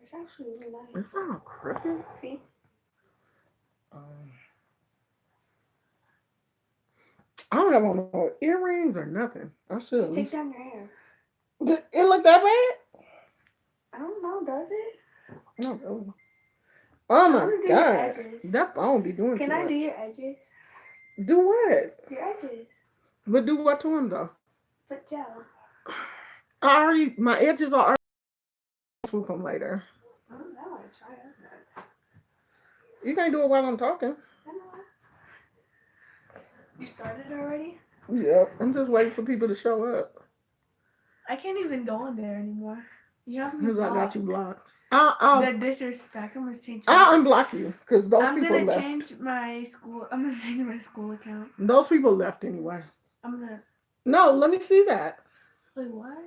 It's actually really nice. It's not crooked. See? I don't have on no earrings or nothing. I should at Just take least. down your hair. It look that bad? I don't know, does it? No, really. Oh I my want to do your god. edges. That phone be doing Can too I much. do your edges? Do what? Your edges. But do what to them though? Put gel. I already my edges are already swoop them later. I don't know. I want to try it. You can't do it while I'm talking. I know. You started already? Yep. I'm just waiting for people to show up. I can't even go in there anymore. You have me Because I got blocked. you blocked. The disrespect. I'm gonna change. I'll unblock you because those I'm people gonna left. change my school. I'm gonna change my school account. Those people left anyway. I'm gonna. No, let me see that. Wait, what?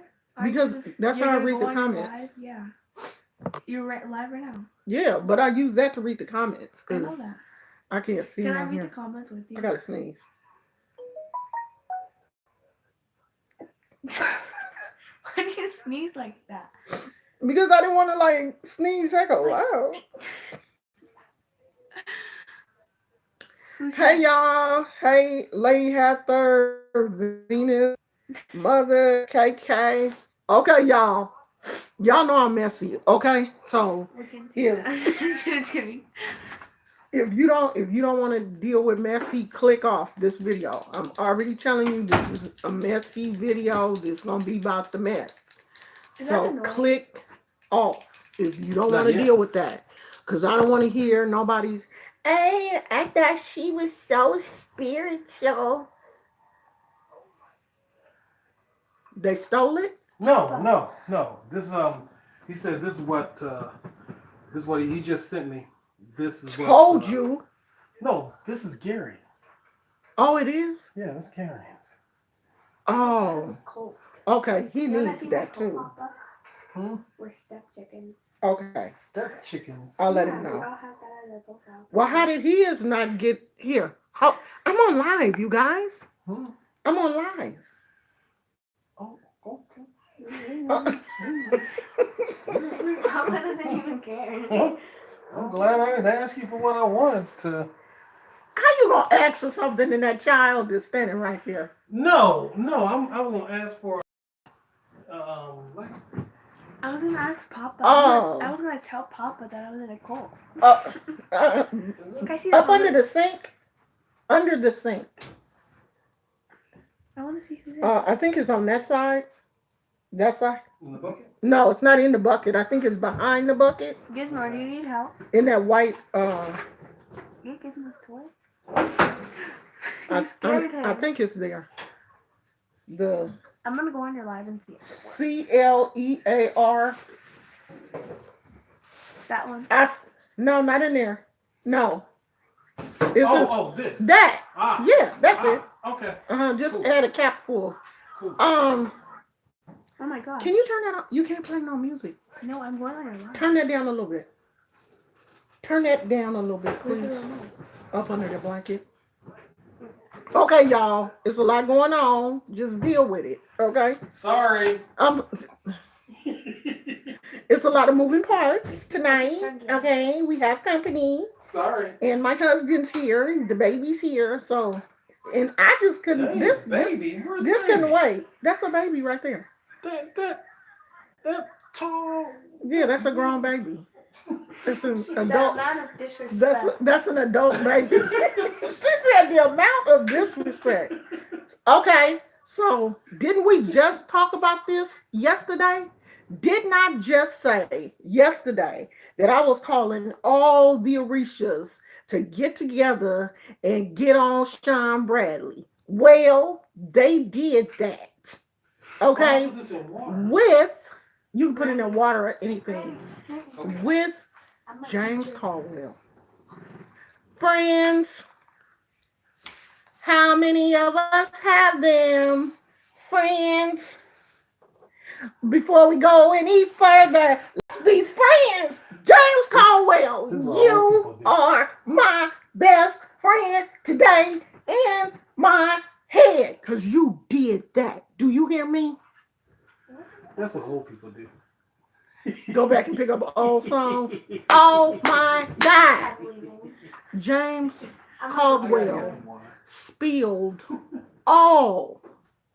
Because that's how I read the Live? comments. Yeah. You're live right now. Yeah, but I use that to read the comments I know because that. I can't see Can I down read here. the comments with you? I gotta sneeze. Why do you sneeze like that? Because I didn't want to like sneeze heck loud. Hey y'all. Hey Lady Heather, Venus, Mother KK. Okay, y'all. Y'all know I'm messy. Okay, so if you don't want to deal with messy, click off this video. I'm already telling you this is a messy video. This is gonna be about the mess. So click off if you don't want to deal with that. Because I don't want to hear nobody's, hey, I thought she was so spiritual. They stole it? No. This he said this is what he just sent me. This is told you. No, this is Gary's. Oh, it is? Yeah, that's Gary's. Oh. Okay, he needs that too. We're step chickens. Okay. Step chickens. I'll let him know. Well, how did his not get here? How I'm on live, you guys. I'm on live. Oh, okay. Papa doesn't even care. I'm glad I didn't ask you for what I wanted to. How you gonna ask for something and that child is standing right there? No. I was gonna ask for. I was gonna ask Papa. Oh. I was gonna tell Papa that I was in a cult. Can I see up under the sink? Under the sink. I want to see who's in. I think it's on that side. That side? In the bucket? No, it's not in the bucket. I think it's behind the bucket. Gizmo, do you need help? In that white. Get Gizmo's toy. I think it's there. I'm gonna go on your live and see it. CLEAR. That one. No, not in there. No. It's this. That. Yeah, that's it. Okay. Just cool. Add a cap full. Cool. Oh my god. Can you turn that on? You can't play no music. No, I'm going on your live. Turn that down a little bit. Turn that down a little bit, please. Up under the blanket. Okay, y'all. It's a lot going on. Just deal with it. Okay? Sorry. It's a lot of moving parts tonight. Okay? We have company. Sorry. And my husband's here. The baby's here. So, and I just couldn't. This couldn't wait. That's a baby right there. That tall. Yeah, that's a grown baby. It's an adult. The amount of disrespect. That's an adult baby. She said the amount of disrespect. Okay, so didn't we just talk about this yesterday? Didn't I just say yesterday that I was calling all the Orishas to get together and get on Sean Bradley? Well, they did that. Okay, with you can put in there water or anything. Okay. With James Caldwell. Friends, how many of us have them? Friends, before we go any further, let's be friends. James Caldwell, you are my best friend today in my head because you did that. Do you hear me? That's what old people do. Go back and pick up old songs. Oh my God. James Caldwell spilled all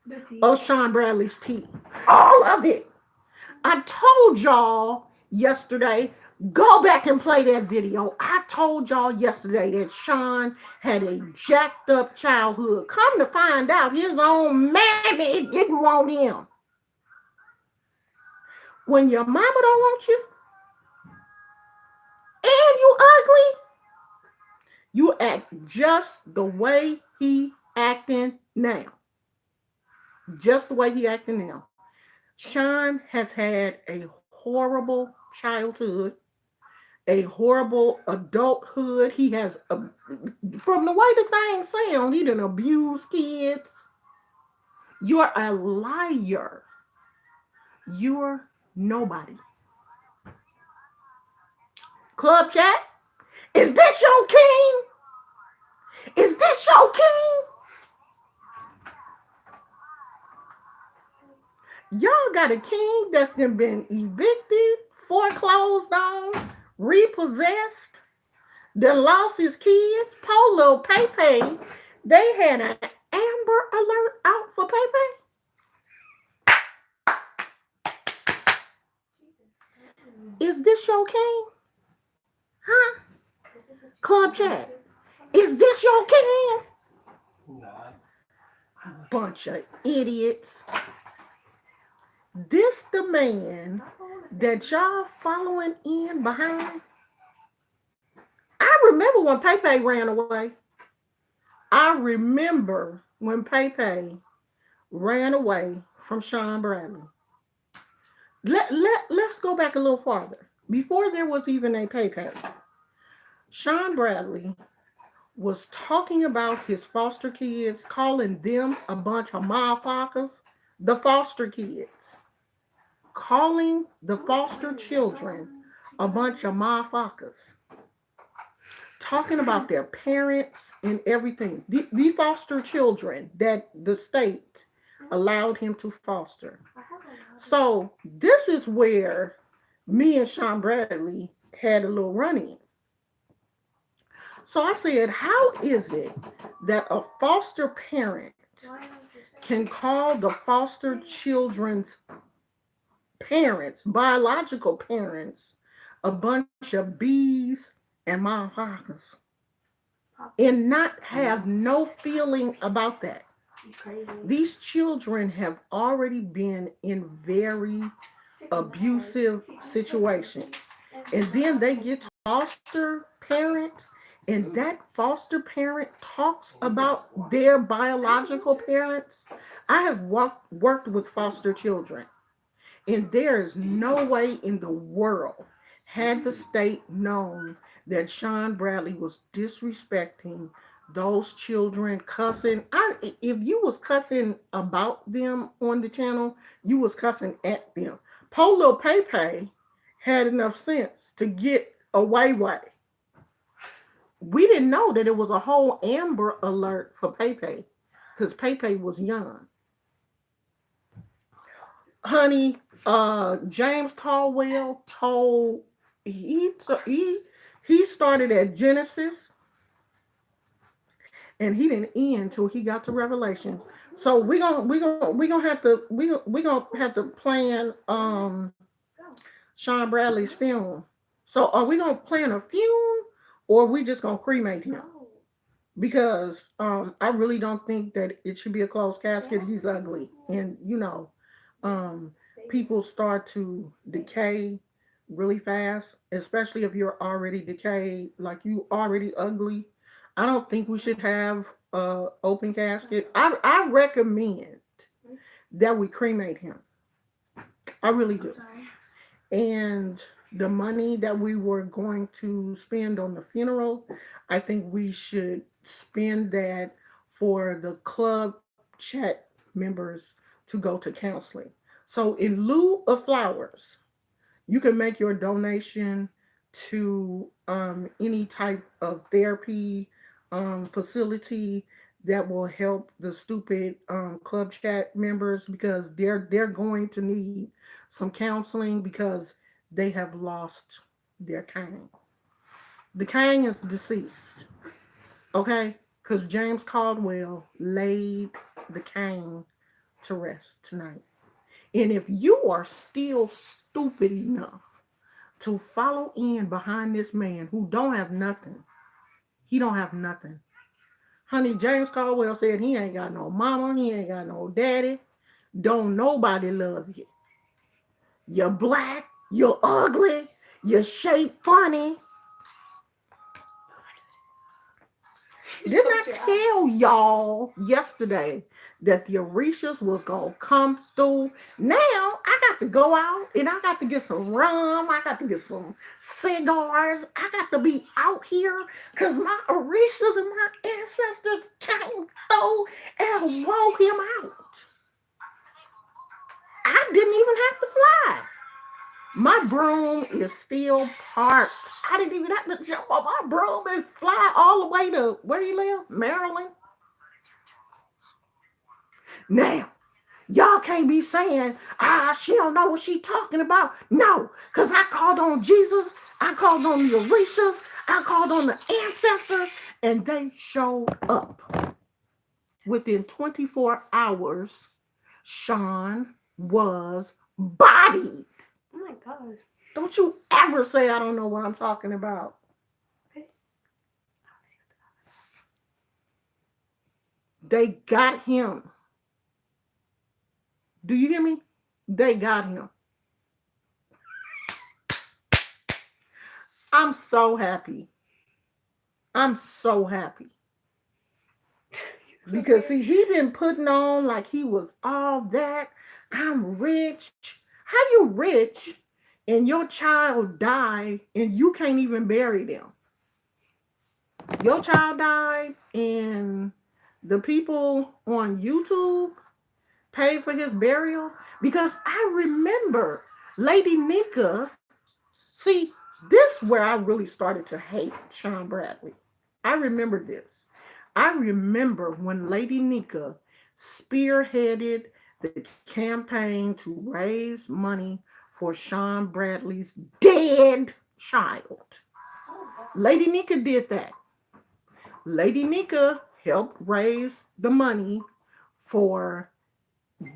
The tea. of Sean Bradley's tea. All of it. I told y'all yesterday, go back and play that video. I told y'all yesterday that Sean had a jacked up childhood. Come to find out, his own mammy didn't want him. When your mama don't want you and you ugly, you act just the way he acting now. Just the way he acting now. Sean has had a horrible childhood, a horrible adulthood. He has, from the way the things sound, he done abused kids. You're a liar. You're nobody. Club chat, is this your king? Is this your king? Y'all got a king that's been evicted, foreclosed on, repossessed, that lost his kids. Polo Pepe, they had an Amber Alert out for Pepe. Is this your king? Huh? Club chat, is this your king? Nah. Bunch of idiots. This the man that y'all following in behind. I remember when Pepe ran away. I remember when Pepe ran away from Sean Bradley. Let's go back a little farther. Before there was even a Pepe, Sean Bradley was talking about his foster kids, calling them a bunch of motherfuckers. The foster kids. Calling the foster children a bunch of motherfuckers. Talking about their parents and everything. The foster children that the state allowed him to foster. So this is where me and Sean Bradley had a little run-in. So I said, how is it that a foster parent can call the foster children's parents, biological parents, a bunch of bees and motherfuckers, and not have no feeling about that? These children have already been in very abusive situations. And then they get to foster parent, and that foster parent talks about their biological parents. I have worked with foster children, and there is no way in the world, had the state known that Sean Bradley was disrespecting those children, cussing. If you was cussing about them on the channel, you was cussing at them. Polo Pepe had enough sense to get away with. We didn't know that it was a whole Amber Alert for Pepe because Pepe was young. Honey, James Caldwell told he started at Genesis and he didn't end till he got to Revelation. So we gonna have to plan Sean Bradley's funeral. So are we gonna plan a funeral or are we just gonna cremate him? Because I really don't think that it should be a closed casket. He's ugly, and um, people start to decay really fast, especially if you're already decayed, like you already ugly. I don't think we should have a open casket. I recommend that we cremate him. I really do. And the money that we were going to spend on the funeral, I think we should spend that for the club chat members to go to counseling. So, in lieu of flowers, you can make your donation to any type of therapy facility that will help the stupid club chat members because they're going to need some counseling because they have lost their king. The king is deceased, okay? Because James Caldwell laid the king to rest tonight. And if you are still stupid enough to follow in behind this man who don't have nothing, he don't have nothing. Honey, James Caldwell said he ain't got no mama, he ain't got no daddy. Don't nobody love you. You're black, you're ugly, you're shaped funny. Didn't I tell y'all yesterday that the Orishas was gonna come through? Now I got to go out and I got to get some rum. I got to get some cigars. I got to be out here because my Orishas and my ancestors came through and wore him out. I didn't even have to fly. My broom is still parked. I didn't even have to jump on my broom and fly all the way to where you live, Maryland. Now, y'all can't be saying, she don't know what she talking about. No, because I called on Jesus, I called on the Orishas, I called on the ancestors, and they showed up. Within 24 hours, Sean was bodied. Oh my gosh. Don't you ever say I don't know what I'm talking about. They got him. Do you hear me? They got him. I'm so happy. I'm so happy. Because see, he been putting on like he was all that. I'm rich. How you rich and your child died and you can't even bury them? Your child died and the people on YouTube paid for his burial? Because I remember Lady Nika. See, this where I really started to hate Sean Bradley. I remember this. I remember when Lady Nika spearheaded the campaign to raise money for Sean Bradley's dead child. Lady Nika did that. Lady Nika helped raise the money for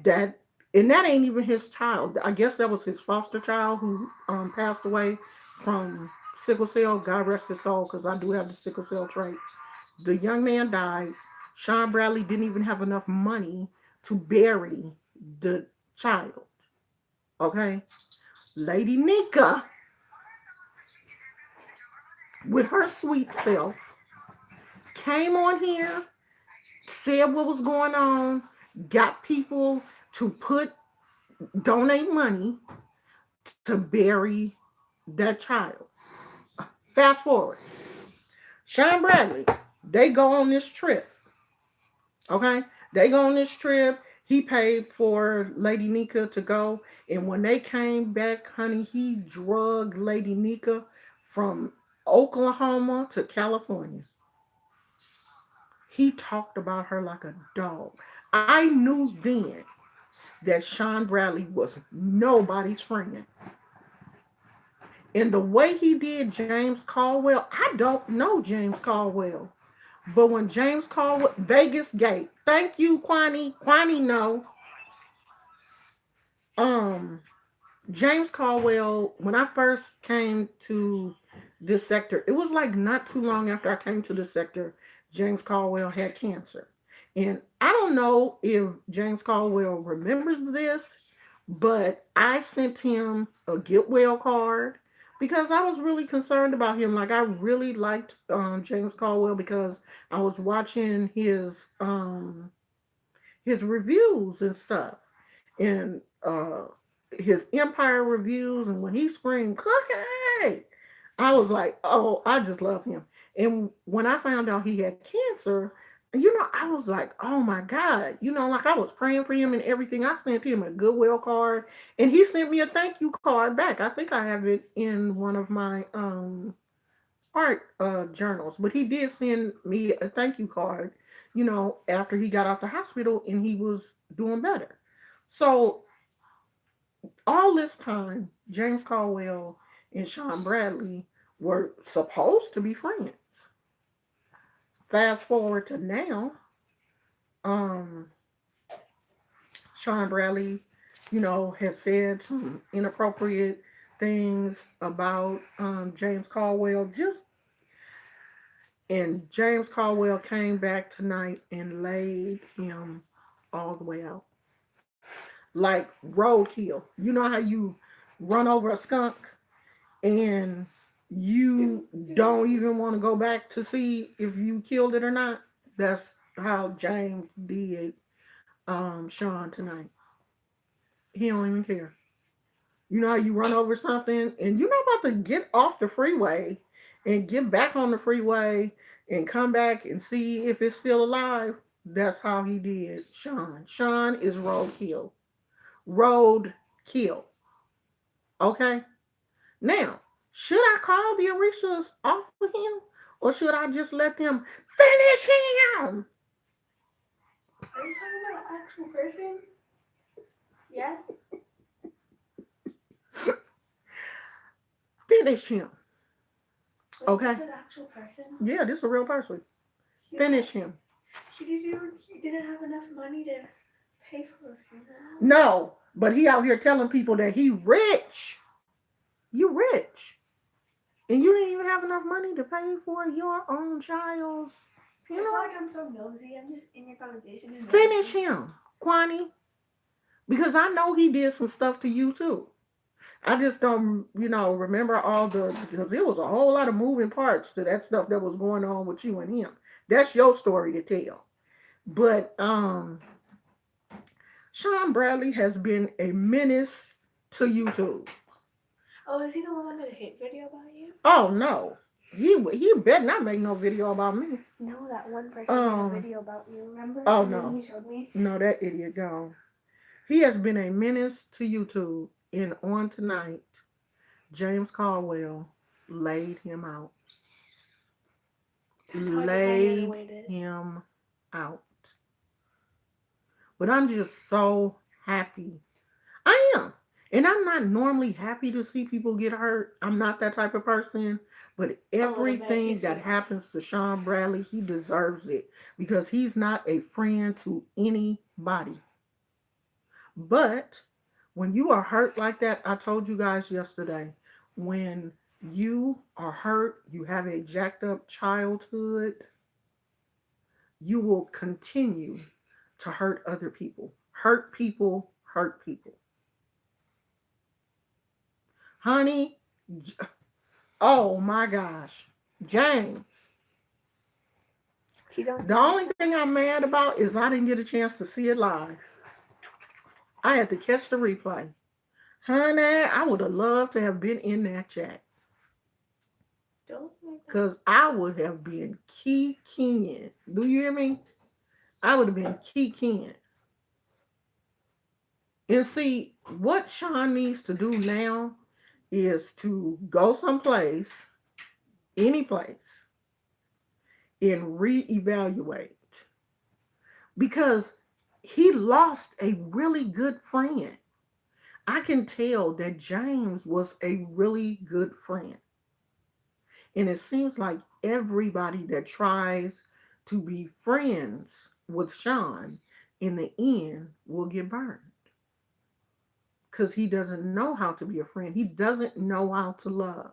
that, and that ain't even his child. I guess that was his foster child who passed away from sickle cell. God rest his soul, because I do have the sickle cell trait. The young man died. Sean Bradley didn't even have enough money to bury the child. Okay, Lady Nika, with her sweet self, came on here, said what was going on, got people to donate money to bury that child. Fast forward. Sean Bradley, they go on this trip. Okay? They go on this trip. He paid for Lady Nika to go. And when they came back, honey, he drugged Lady Nika from Oklahoma to California. He talked about her like a dog. I knew then that Sean Bradley was nobody's friend. And the way he did James Caldwell, I don't know James Caldwell. But when James Caldwell, Vegas Gate, thank you, Quani. Quani, no. Um, James Caldwell, when I first came to this sector, it was like not too long after I came to this sector, James Caldwell had cancer. And I don't know if James Caldwell remembers this, but I sent him a get well card because I was really concerned about him. Like I really liked James Caldwell because I was watching his reviews and stuff, and his Empire reviews, and when he screamed "Cookie," I was like, oh, I just love him. And when I found out he had cancer, I was like, oh my God, like I was praying for him and everything. I sent him a goodwill card, and he sent me a thank you card back. I think I have it in one of my art journals, but he did send me a thank you card, after he got out the hospital and he was doing better. So all this time, James Caldwell and Sean Bradley were supposed to be friends. Fast forward to now, um, Sean Bradley, has said some inappropriate things about James Caldwell. And James Caldwell came back tonight and laid him all the way out, like roadkill. You know how you run over a skunk and you don't even want to go back to see if you killed it or not? That's how James did Sean tonight. He don't even care. You know how you run over something and you're not about to get off the freeway and get back on the freeway and come back and see if it's still alive? That's how he did Sean. Sean is roadkill. Road kill. Okay? Now, should I call the Orishas off of him? Or should I just let them finish him? Are you talking about an actual person? Yes. Finish him. Okay. That's an actual person. Yeah, this is a real person. Finish him. He didn't have enough money to pay for a funeral. No, but he out here telling people that he rich. You rich. And you didn't even have enough money to pay for your own child's I funeral. feel like I'm so nosy. I'm just in your conversation. And Finish him, Kwani. Because I know he did some stuff to you too. I just don't, remember because there was a whole lot of moving parts to that stuff that was going on with you and him. That's your story to tell. But Sean Bradley has been a menace to YouTube. Oh, is he the one that made a hate video about you? Oh no. He better not make no video about me. No, that one person made a video about you, remember? Oh and no. Then he showed me. No, that idiot gone. He has been a menace to YouTube. And on tonight, James Caldwell laid him out. Laid him out. But I'm just so happy. I am. And I'm not normally happy to see people get hurt. I'm not that type of person. But everything that happens to Sean Bradley, he deserves it. Because he's not a friend to anybody. But when you are hurt like that, I told you guys yesterday, when you are hurt, you have a jacked up childhood, you will continue to hurt other people. Hurt people, hurt people. Honey, oh my gosh. James. The only thing I'm mad about is I didn't get a chance to see it live. I had to catch the replay. Honey, I would have loved to have been in that chat. Because I would have been keying. Do you hear me? I would have been keying. And see, what Sean needs to do now is to go someplace, any place, and reevaluate. Because he lost a really good friend. I can tell that James was a really good friend. And it seems like everybody that tries to be friends with Sean in the end will get burned. Because he doesn't know how to be a friend. He doesn't know how to love.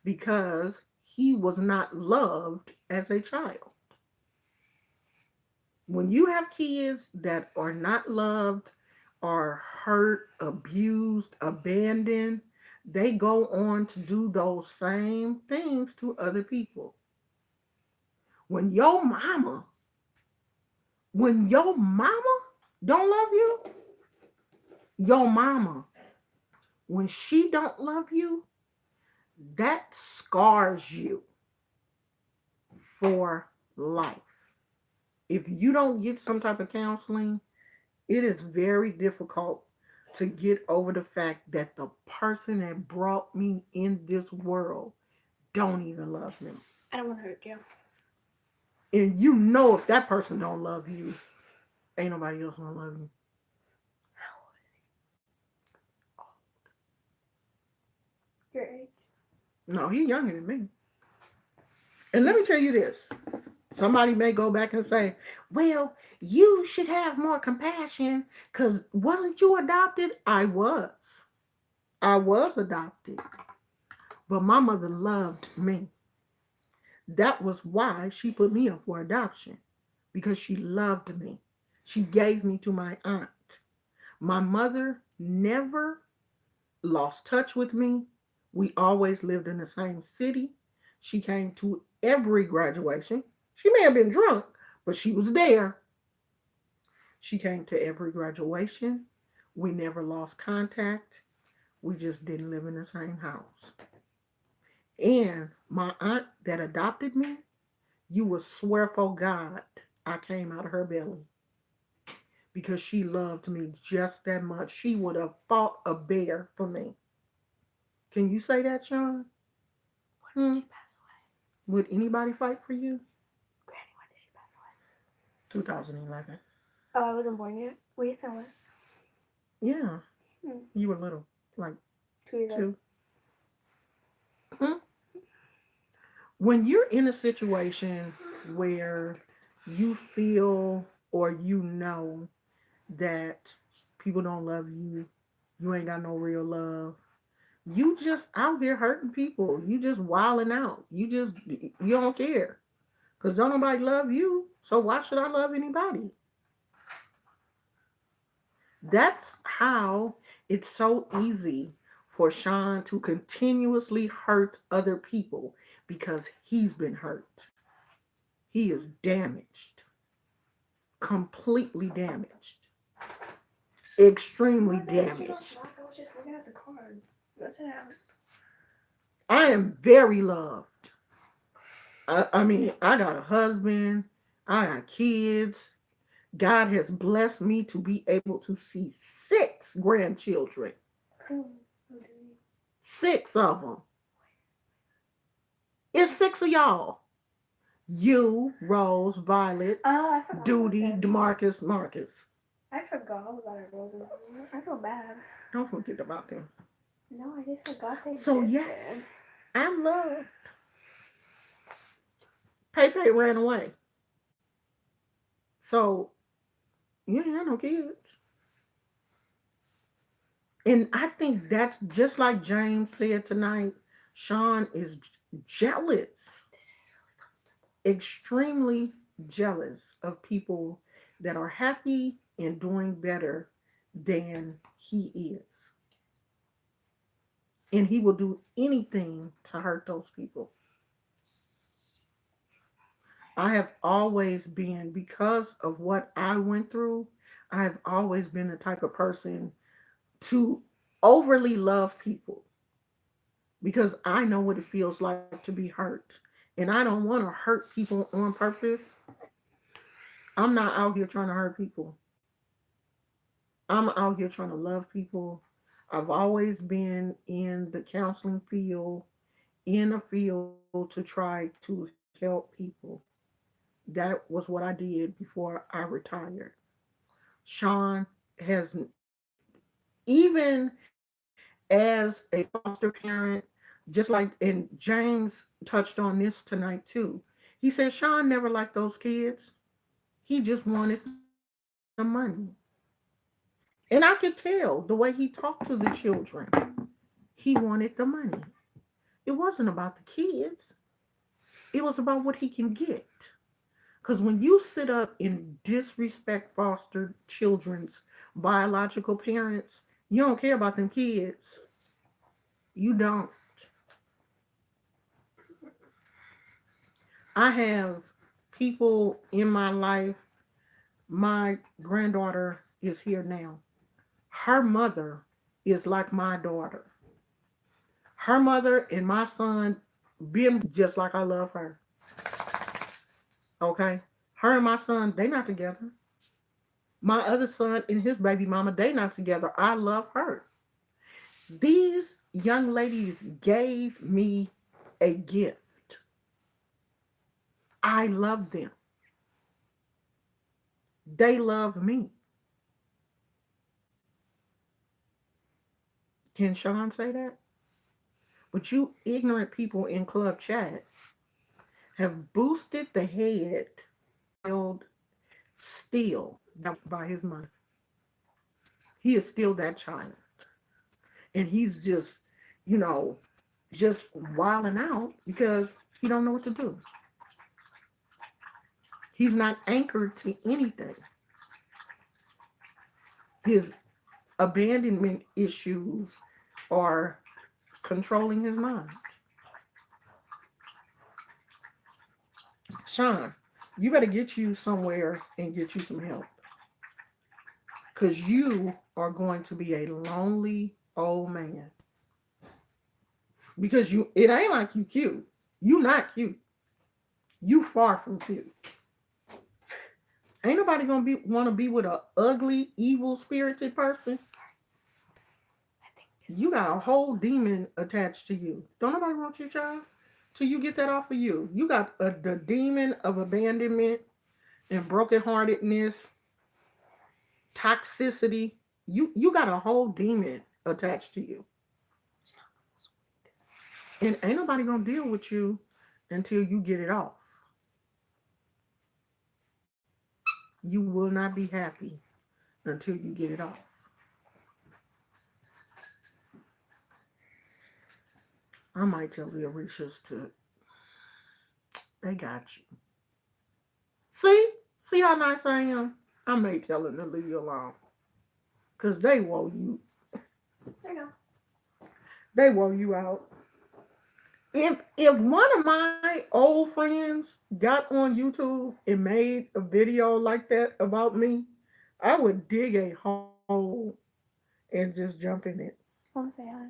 Because he was not loved as a child. When you have kids that are not loved, are hurt, abused, abandoned, they go on to do those same things to other people. When your mama don't love you, your mama, when she don't love you, that scars you for life. If you don't get some type of counseling, it is very difficult to get over the fact that the person that brought me in this world don't even love me. I don't want to hurt you. And you know if that person don't love you, ain't nobody else gonna love you. How old is Your age. No, he's younger than me. And let me tell you this. Somebody may go back and say, well, you should have more compassion because wasn't you adopted? I was. I was adopted. But my mother loved me. That was why she put me up for adoption, because she loved me. She gave me to my aunt. My mother never lost touch with me. We always lived in the same city. She came to every graduation. She may have been drunk, but she was there. She came to every graduation. We never lost contact. We just didn't live in the same house. And my aunt that adopted me, you would swear for God I came out of her belly because she loved me just that much. She would have fought a bear for me. Can you say that, Sean? When did she pass away? Would anybody fight for you? Granny, when did she pass away? 2011. Oh, I wasn't born yet. Wait, I was. Yeah. You were little, like 2 years old. 2. When you're in a situation where you feel or you know that people don't love you, you ain't got no real love, you just out here hurting people. You just wilding out. You don't care. Because don't nobody love you. So why should I love anybody? That's how it's so easy for Sean to continuously hurt other people because he's been hurt. He is damaged. Completely damaged. Extremely damaged. I was just looking at the cards. That's it. I am very loved. I mean, I got a husband. I got kids. God has blessed me to be able to see 6 grandchildren. 6 of them. It's 6 of y'all. You, Rose, Violet, I forgot. Duty, DeMarcus, Marcus. I forgot about it, Rose. I feel bad. Don't forget about them. No, I just forgot they So existed. yes, I'm loved. Pepe ran away. So you ain't had no kids. And I think that's just like James said tonight. Sean is jealous. Extremely jealous of people that are happy and doing better than he is. And he will do anything to hurt those people. I have always been, because of what I went through, I have always been the type of person to overly love people because I know what it feels like to be hurt. And I don't want to hurt people on purpose. I'm not out here trying to hurt people. I'm out here trying to love people. I've always been in the counseling field, in a field to try to help people. That was what I did before I retired. Sean has, even as a foster parent, just like, and James touched on this tonight too. He said Sean never liked those kids. He just wanted the money. And I could tell the way he talked to the children. He wanted the money. It wasn't about the kids. It was about what he can get. Because when you sit up and disrespect foster children's biological parents, you don't care about them kids. You don't. I have people in my life. My granddaughter is here now. Her mother is like my daughter. Her mother and my son been just like I love her. Okay? Her and my son, they not together. My other son and his baby mama, they not together. I love her. These young ladies gave me a gift. I love them. They love me. Can Sean say that? But you ignorant people in club chat have boosted the head child still by his money. He is still that child. And he's just, you know, just wilding out because he don't know what to do. He's not anchored to anything. His abandonment issues are controlling his mind. Sean, you better get you somewhere and get you some help. Because you are going to be a lonely old man. Because it ain't like you cute. You not cute. You far from cute. Ain't nobody gonna want to be with a ugly, evil spirited person. You got a whole demon attached to you. Don't nobody want your child till you get that off of you. You got the demon of abandonment and brokenheartedness, toxicity. You got a whole demon attached to you. And ain't nobody gonna deal with you until you get it off. You will not be happy until you get it off. I might tell the Orishas to, they got you. See how nice I am? I may tell them to leave you alone. Because they wore you. I know. They wore you out. If one of my old friends got on YouTube and made a video like that about me, I would dig a hole and just jump in it. I want to say hi.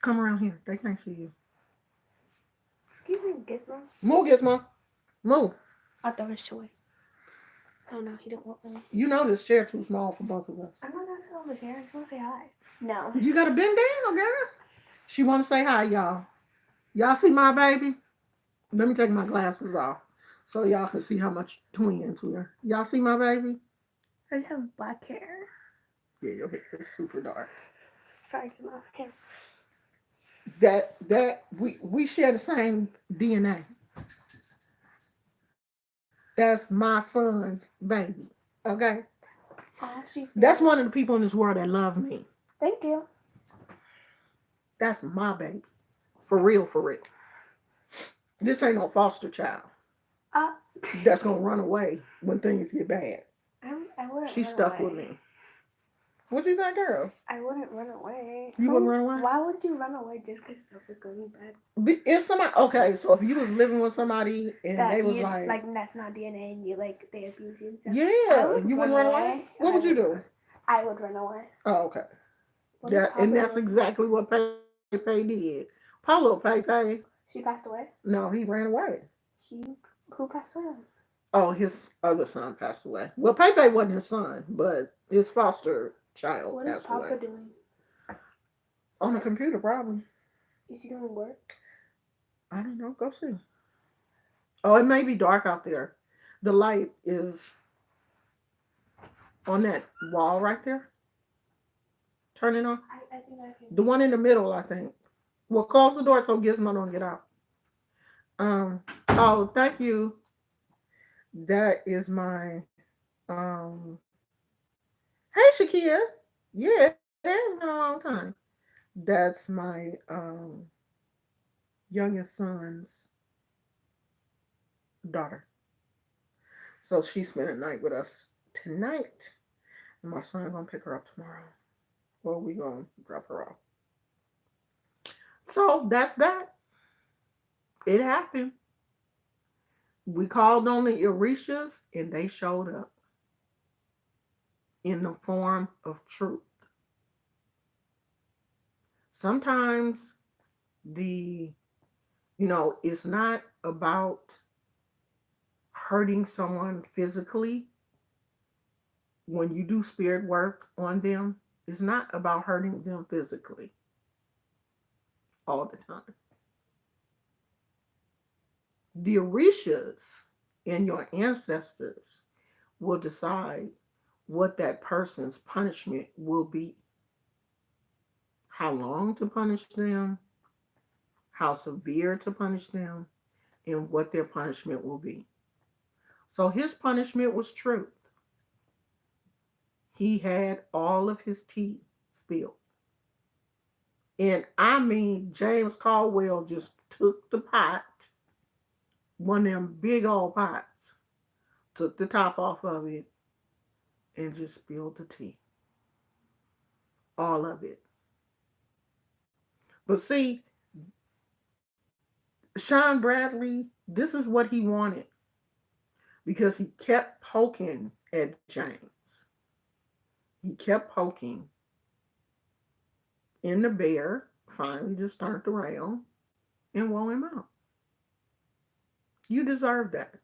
Come around here. They can't see you. Excuse me, Gizmo. Move, Gizmo. Move. I thought it was toy. Oh no, he don't want me. You know this chair too small for both of us. I'm not gonna sit over there. I just want to say hi. No. You gotta bend down, girl. She wanna say hi, y'all. Y'all see my baby? Let me take my glasses off so y'all can see how much twins we are. Y'all see my baby? I just have black hair. Yeah, your hair is super dark. Sorry, Gizmo. Okay. That we share the same DNA. That's my son's baby. Okay? Oh, she's. That's one of the people in this world that love me. Thank you. That's my baby. For real, for real. This ain't no foster child. That's gonna run away when things get bad. I wouldn't. She's run stuck away. with me. What'd you say, girl? I wouldn't run away. You wouldn't run away? Why would you run away just because stuff is going bad? If somebody, okay, so if you was living with somebody and That they was you, like that's not DNA and you like they abuse you and stuff. yeah, you wouldn't run away? What would you do? I would run away. Oh, okay. What is And that's Pablo? exactly what Pepe did. Paulo Pepe, She passed away. no, he ran away. Who passed away? Oh, his other son passed away. Well, Pepe wasn't his son, but his foster child What is passed Papa away. doing? On the computer, probably. Is he doing work? I don't know. Go see. Oh, it may be dark out there. The light is on that wall right there. Turn it on. I think I can. The one in the middle, I think. Well, close the door so Gizmo don't get out. Oh, thank you. That is my hey Shakia. Yeah, it has been a long time. That's my youngest son's daughter. So she spent a night with us tonight. And my son gonna pick her up tomorrow. Well, we gonna drop her off. So that's that. It happened. We called on the Orishas and they showed up in the form of truth. Sometimes it's not about hurting someone physically. When you do spirit work on them, it's not about hurting them physically all the time. The Orishas and your ancestors will decide what that person's punishment will be, how long to punish them, how severe to punish them, and what their punishment will be. So his punishment was truth. He had all of his tea spilled. And I mean, James Caldwell just took the pot, one of them big old pots, took the top off of it, and just spilled the tea. All of it. But see, Sean Bradley, this is what he wanted because he kept poking at James. He kept poking, and the bear finally just turned around and wore him out. You deserve that.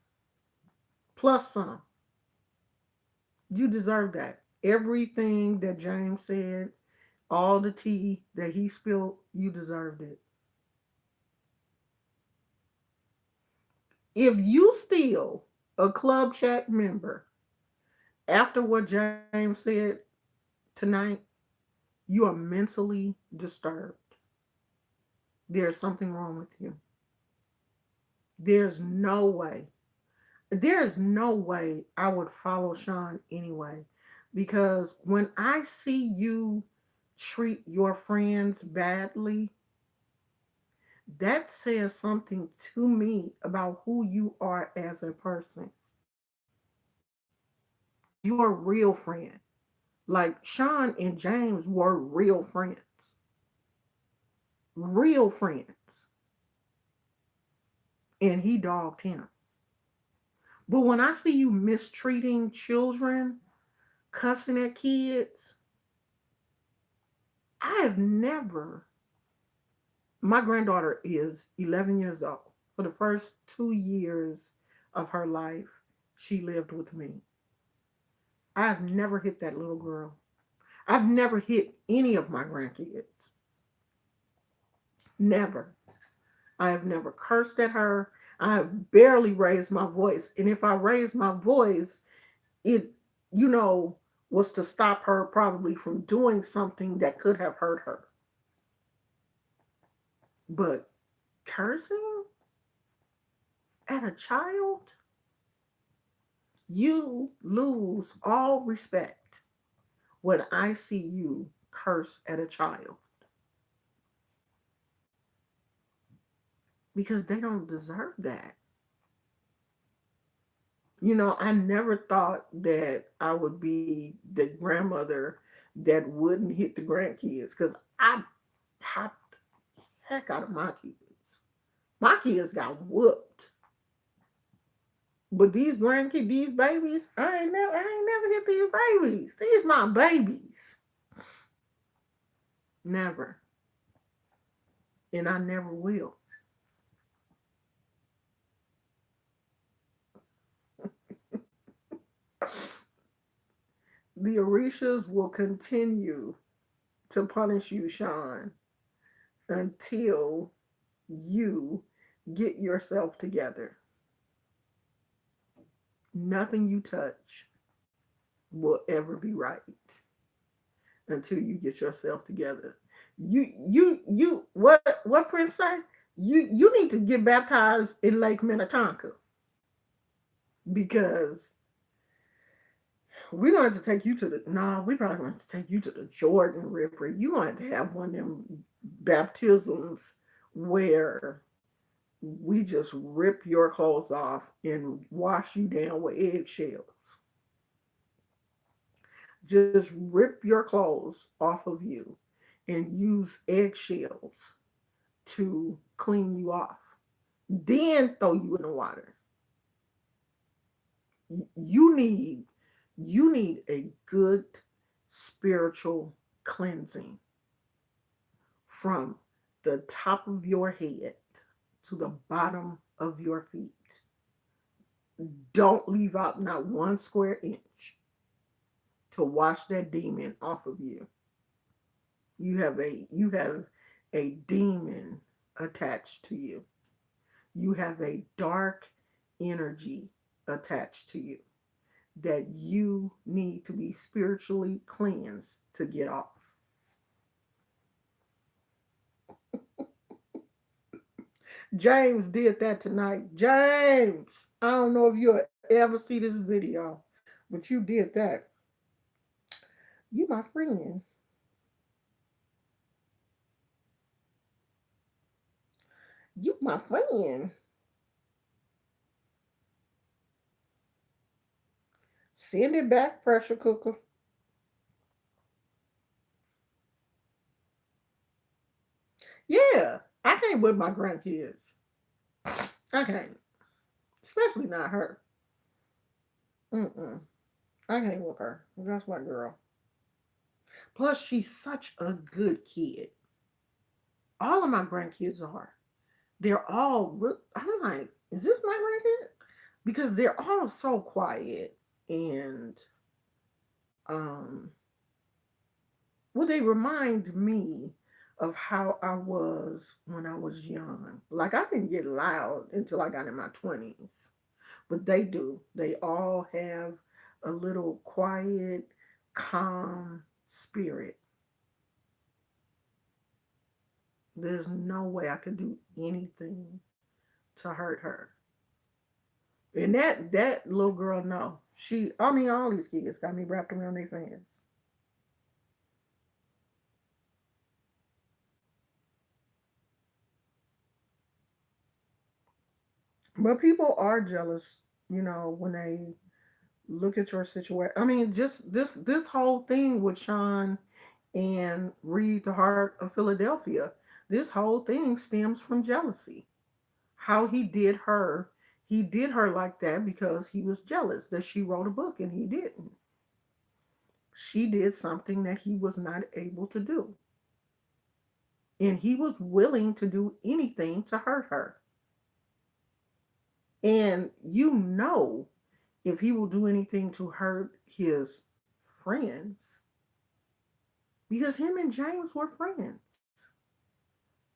Plus some. You deserve that. Everything that James said, all the tea that he spilled, you deserved it. If you steal a club chat member after what James said tonight, you are mentally disturbed. There's something wrong with you. There's no way. There's no way I would follow Sean anyway. Because when I see you treat your friends badly, that says something to me about who you are as a person. You're a real friend. Like Sean and James were real friends. Real friends. And he dogged him. But when I see you mistreating children, cussing at kids, I have never. My granddaughter is 11 years old. For the first 2 years of her life, she lived with me. I've never hit that little girl. I've never hit any of my grandkids. Never. I have never cursed at her. I have barely raised my voice. And if I raised my voice, it, you know, was to stop her probably from doing something that could have hurt her. But cursing at a child, you lose all respect when I see you curse at a child because they don't deserve that. You know, I never thought that I would be the grandmother that wouldn't hit the grandkids because I popped the heck out of my kids. My kids got whooped. But these grandkids, these babies, I ain't never hit these babies. These my babies. Never. And I never will. The Orishas will continue to punish you, Sean, until you get yourself together. Nothing you touch will ever be right until you get yourself together. What Prince say? You need to get baptized in Lake Minnetonka because we're going to have to take you to the no, we probably going to take you to the Jordan River. You're going to have one of them baptisms where we just rip your clothes off and wash you down with eggshells. Just rip your clothes off of you and use eggshells to clean you off. Then throw you in the water. You need you need a good spiritual cleansing from the top of your head to the bottom of your feet. Don't leave out not one square inch to wash that demon off of you. You have a demon attached to you. You have a dark energy attached to you that you need to be spiritually cleansed to get off. James did that tonight. James, I don't know if you'll ever see this video, but you did that. You my friend. You my friend. Send it back, pressure cooker. Yeah, I can't with my grandkids. I can't, especially not her. Mm-mm. I can't with her. That's my girl. Plus, she's such a good kid. All of my grandkids are. They're all. I'm like, is this my grandkid? Because they're all so quiet and um. Well, they remind me of how I was when I was young. Like I didn't get loud until I got in my 20s, but they do. They all have a little quiet, calm spirit. There's no way I could do anything to hurt her. And that little girl, no. I mean, all these kids got me wrapped around their fingers. But people are jealous, when they look at your situation. I mean, just this whole thing with Sean and Read the Heart of Philadelphia. This whole thing stems from jealousy. How he did her like that because he was jealous that she wrote a book and he didn't. She did something that he was not able to do. And he was willing to do anything to hurt her. And if he will do anything to hurt his friends, because him and James were friends.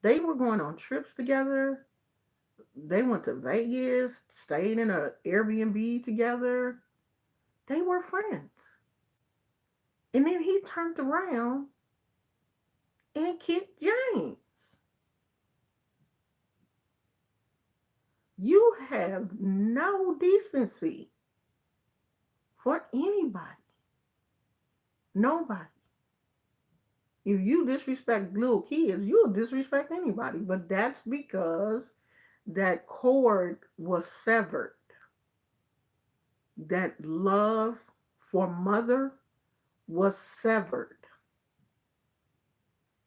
They were going on trips together. They went to Vegas, stayed in an Airbnb together. They were friends. And then he turned around and kicked James. You have no decency for anybody. Nobody. If you disrespect little kids, you'll disrespect anybody. But that's because that cord was severed. That love for mother was severed.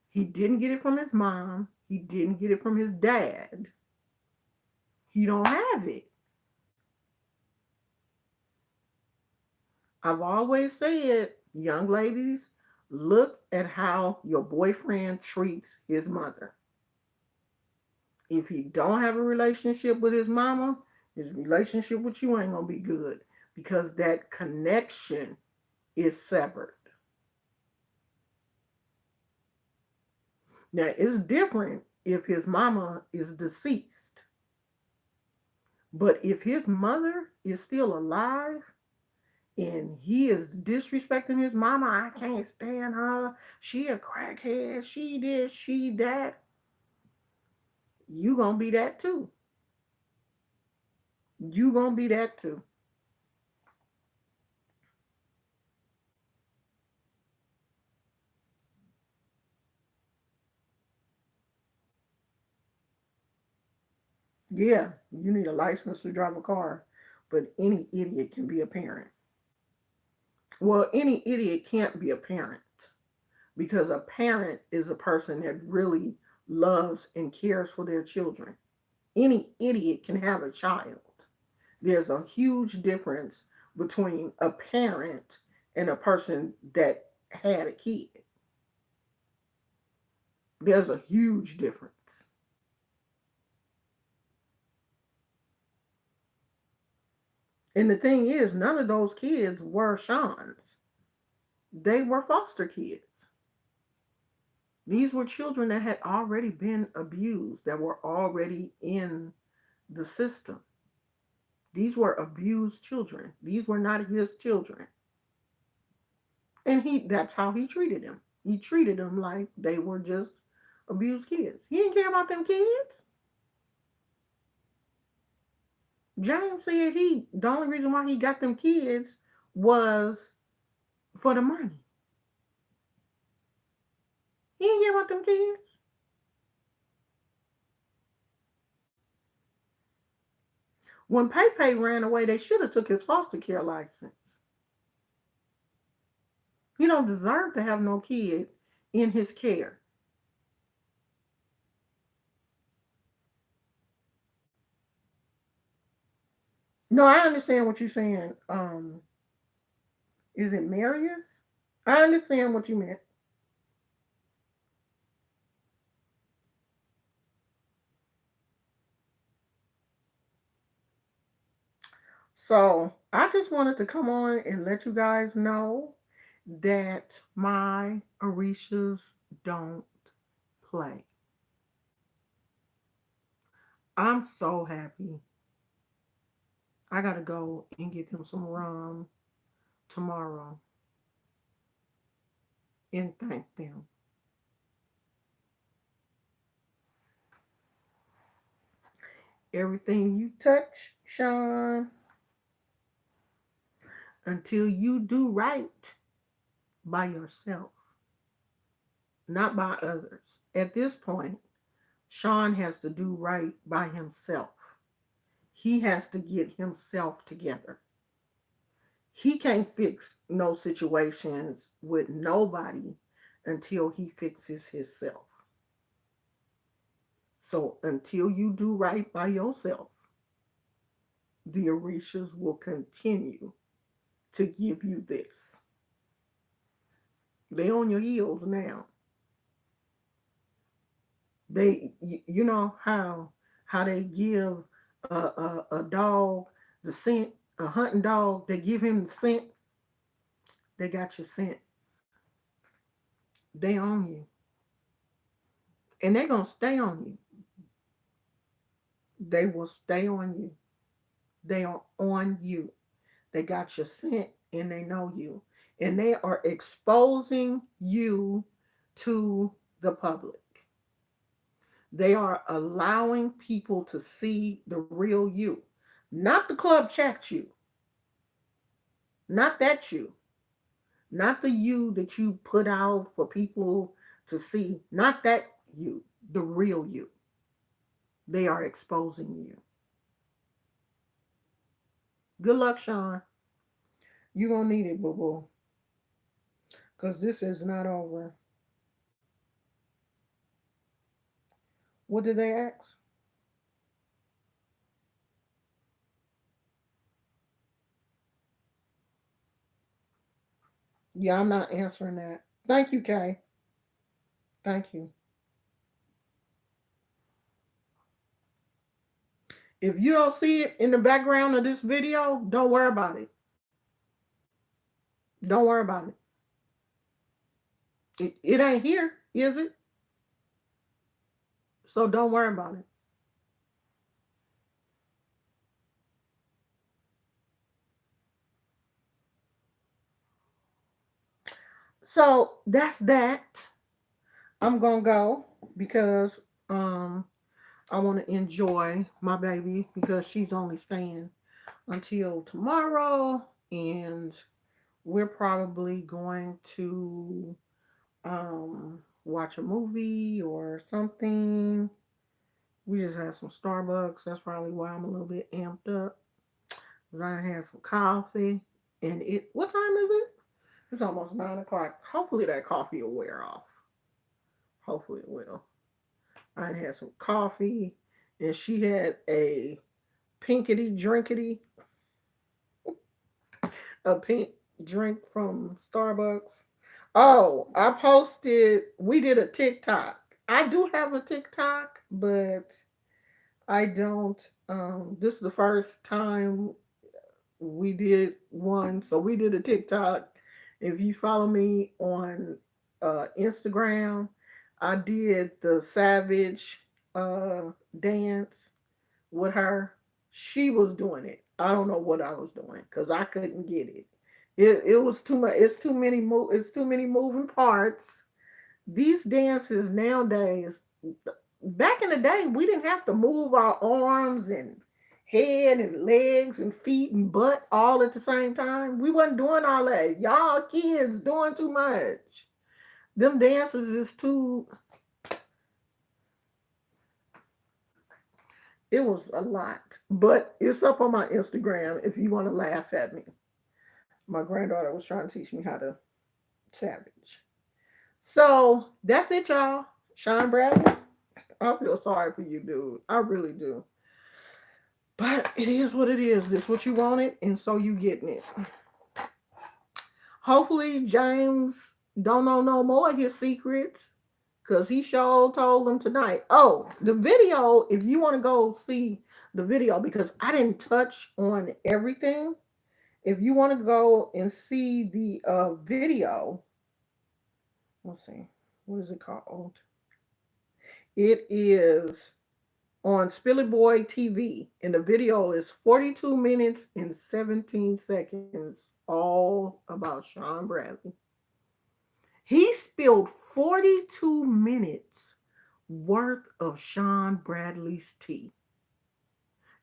He didn't get it from his mom. He didn't get it from his dad. He don't have it. I've always said, young ladies, look at how your boyfriend treats his mother. If he don't have a relationship with his mama, his relationship with you ain't gonna be good because that connection is severed. Now it's different if his mama is deceased. But if his mother is still alive and he is disrespecting his mama, I can't stand her. She a crackhead. She this, she that. You gonna be that too. You gonna be that too. Yeah, you need a license to drive a car, but any idiot can be a parent. Well, any idiot can't be a parent because a parent is a person that really loves and cares for their children. Any idiot can have a child. There's a huge difference between a parent and a person that had a kid. There's a huge difference. And the thing is, none of those kids were Sean's. They were foster kids. These were children that had already been abused, that were already in the system. These were abused children. These were not his children. And that's how he treated them. He treated them like they were just abused kids. He didn't care about them kids. James said the only reason why he got them kids was for the money. He didn't give up them kids. When Pay ran away, they should have took his foster care license. He don't deserve to have no kid in his care. No, I understand what you're saying. Is it Marius? I understand what you meant. So I just wanted to come on and let you guys know that my Orishas don't play. I'm so happy. I gotta go and get them some rum tomorrow and thank them. Everything you touch, Sean, until you do right by yourself, not by others. At this point, Sean has to do right by himself. He has to get himself together. He can't fix no situations with nobody until he fixes himself. So until you do right by yourself, the Orishas will continue to give you this. They on your heels now. You know how they give a dog the scent, a hunting dog. They give him the scent. They got your scent. They on you, and they're gonna stay on you. They will stay on you. They are on you. They got your scent, and they know you, and they are exposing you to the public. They are allowing people to see the real you, not the club chat you, not that you, not the you that you put out for people to see, not that you, the real you. They are exposing you. Good luck, Sean. You're going to need it, boo boo, because this is not over. What did they ask? Yeah, I'm not answering that. Thank you, Kay. Thank you. If you don't see it in the background of this video, don't worry about it. Don't worry about it. It ain't here, is it? So don't worry about it. So that's that. I'm gonna go because I want to enjoy my baby because she's only staying until tomorrow, and we're probably going to watch a movie or something. We just had some Starbucks. That's probably why I'm a little bit amped up. Cause I had some coffee, and it. What time is it? It's almost 9 o'clock. Hopefully that coffee will wear off. Hopefully it will. I had some coffee, and she had a pinkety drinkety, a pink drink from Starbucks. Oh, I posted. We did a TikTok. I do have a TikTok, but I don't. This is the first time we did one, so we did a TikTok. If you follow me on Instagram, I did the Savage dance with her. She was doing it. I don't know what I was doing because I couldn't get it. It was too much. It's too many It's too many moving parts. These dances nowadays, back in the day, we didn't have to move our arms and head and legs and feet and butt all at the same time. We wasn't doing all that. Y'all kids doing too much. Them dances is too. It was a lot, but it's up on my Instagram if you want to laugh at me. My granddaughter was trying to teach me how to savage. So that's it, y'all. Sean Bradley, I feel sorry for you, dude. I really do. But it is what it is. This what you wanted, and so you getting it. Hopefully, James don't know no more of his secrets, cause he sure told them tonight. Oh, the video. If you want to go see the video, because I didn't touch on everything. If you want to go and see the video, let's see, what is it called? It is on Spilly Boy TV, and the video is 42 minutes and 17 seconds, all about Sean Bradley. He spilled 42 minutes worth of Sean Bradley's tea.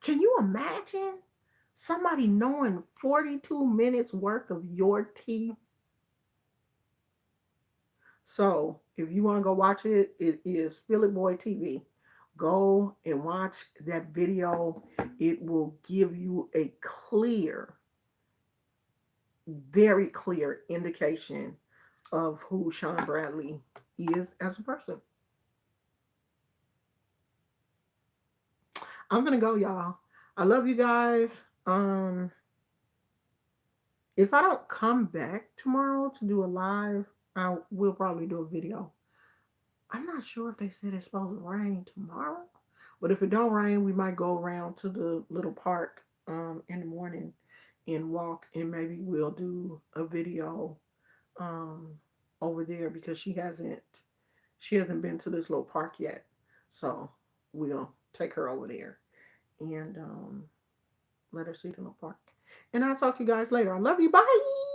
Can you imagine somebody knowing 42 minutes worth of your tea? So if you want to go watch it, it is Spilly Boy TV. Go and watch that video. It will give you a clear, very clear indication of who Sean Bradley is as a person. I'm gonna go, y'all. I love you guys. If I don't come back tomorrow to do a live, I will probably do a video. I'm not sure if they said it's supposed to rain tomorrow, but if it don't rain, we might go around to the little park in the morning and walk, and maybe we'll do a video um over there because she hasn't been to this little park yet, so we'll take her over there and let her see the little park. And I'll talk to you guys later. I love you. Bye.